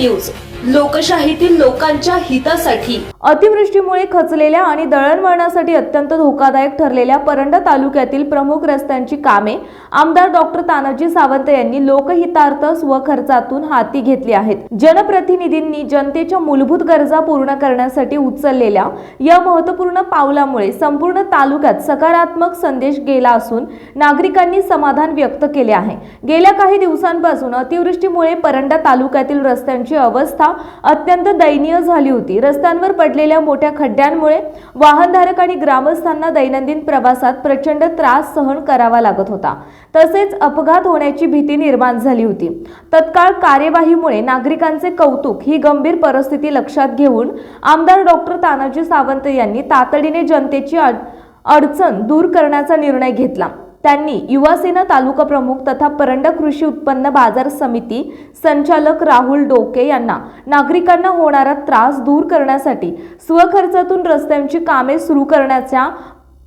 News, लोकशाहीतील लोकांच्या हितासाठी। अतिवृष्टीमुळे खचलेल्या आणि दळणवळणासाठी अत्यंत धोकादायक ठरलेल्या परंडा तालुक्यातील प्रमुख रस्त्यांची कामे आमदार डॉक्टर तानाजी सावंत यांनी लोकहितार्थ स्वखर्चातून हाती घेतली आहेत। जनप्रतिनिधींनी जनतेच्या मूलभूत गरजा पूर्ण करण्यासाठी उचललेल्या या महत्त्वपूर्ण पावलामुळे संपूर्ण तालुक्यात सकारात्मक संदेश गेला असून नागरिकांनी समाधान व्यक्त केले आहे। गेल्या काही दिवसांपासून अतिवृष्टीमुळे परंडा तालुक्यातील रस्त्यांची अवस्था अत्यंत दयनीय झाली होती। रस्त्यांवर पडलेल्या मोठ्या खड्ड्यांमुळे वाहनधारक आणि ग्रामस्थांना दैनंदिन प्रवासात प्रचंड त्रास सहन करावा लागत होता। तसेच अपघात होण्याची भीती निर्माण झाली होती। तत्काळ कार्यवाहीमुळे नागरिकांचे कौतुक। ही गंभीर परिस्थिती लक्षात घेऊन आमदार डॉक्टर तानाजी सावंत यांनी तातडीने जनतेची अडचण दूर करण्याचा निर्णय घेतला। त्यांनी युवासेना तालुका प्रमुख तथा परंडा कृषी उत्पन्न बाजार समिती संचालक राहुल डोके यांना नागरिकांना होणारा त्रास दूर करण्यासाठी स्वखर्चातून रस्त्यांची कामे सुरू करण्याच्या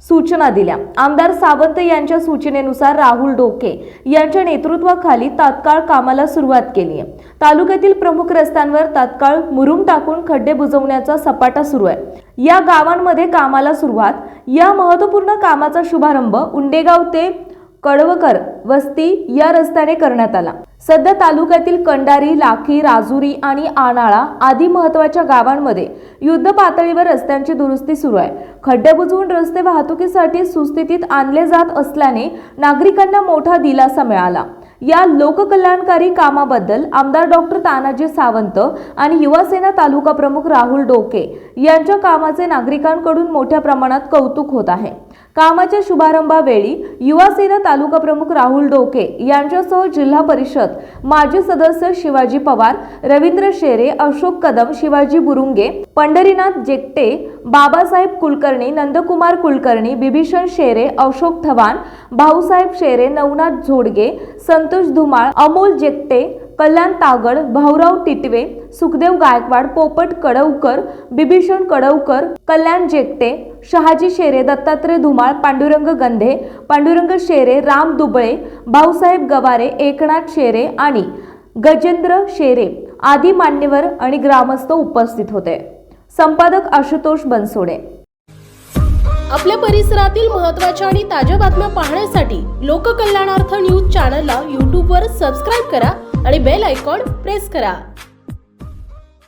सूचना दिल्या। आमदार सावंत यांच्या सूचनेनुसार राहुल डोके यांच्या नेतृत्वाखाली तात्काळ कामाला सुरुवात केली आहे। तालुक्यातील प्रमुख रस्त्यांवर तात्काळ मुरुम टाकून खड्डे बुजवण्याचा सपाटा सुरू आहे। या गावांमध्ये कामाला सुरुवात। या महत्त्वपूर्ण कामाचा शुभारंभ उंडेगाव ते कडवकर वस्ती या रस्त्याने करण्यात आला। सध्या तालुक्यातील कंडारी, लाखी, राजुरी आणि आनाळा आदी महत्त्वाच्या गावांमध्ये युद्ध पातळीवर रस्त्यांची दुरुस्ती सुरू आहे। खड्डे बुजवून रस्ते वाहतुकीसाठी सुस्थितीत आणले जात असल्याने नागरिकांना मोठा दिलासा मिळाला। या लोककल्याणकारी कामाबद्दल आमदार डॉक्टर तानाजी सावंत आणि युवासेना तालुका प्रमुख राहुल डोके यांच्या कामाचे नागरिकांकडून मोठ्या प्रमाणात कौतुक होत आहे। कामाच्या शुभारंभावेळी युवासेना तालुका प्रमुख राहुल डोके यांच्यासह जिल्हा परिषद माजी सदस्य शिवाजी पवार, रवींद्र शेरे, अशोक कदम, शिवाजी बुरुंगे, पंढरीनाथ जेकटे, बाबासाहेब कुलकर्णी, नंदकुमार कुलकर्णी, बिभीषण शेरे, अशोक थवान, भाऊसाहेब शेरे, नवनाथ झोडगे, संतोष धुमाळ, अमोल जेकटे, कल्याण तागड, भाऊराव टिटवे, सुखदेव गायकवाड, पोपट कडवकर, बिभीषण कडवकर, कल्याण जेकटे, शहाजी शेरे, दत्तात्रय धुमाळ, पांडुरंग गंधे, पांडुरंग शेरे, राम दुबळे, भाऊसाहेब गवारे, एकनाथ शेरे आणि गजेंद्र शेरे आदी मान्यवर आणि ग्रामस्थ उपस्थित होते। संपादक आशुतोष बनसोडे। आपल्या परिसरातील महत्त्वाच्या आणि ताज्या बातम्या पाहण्यासाठी लोककल्याणार्थ न्यूज चॅनलला YouTube वर सबस्क्राईब करा आणि बेल आयकॉन प्रेस करा।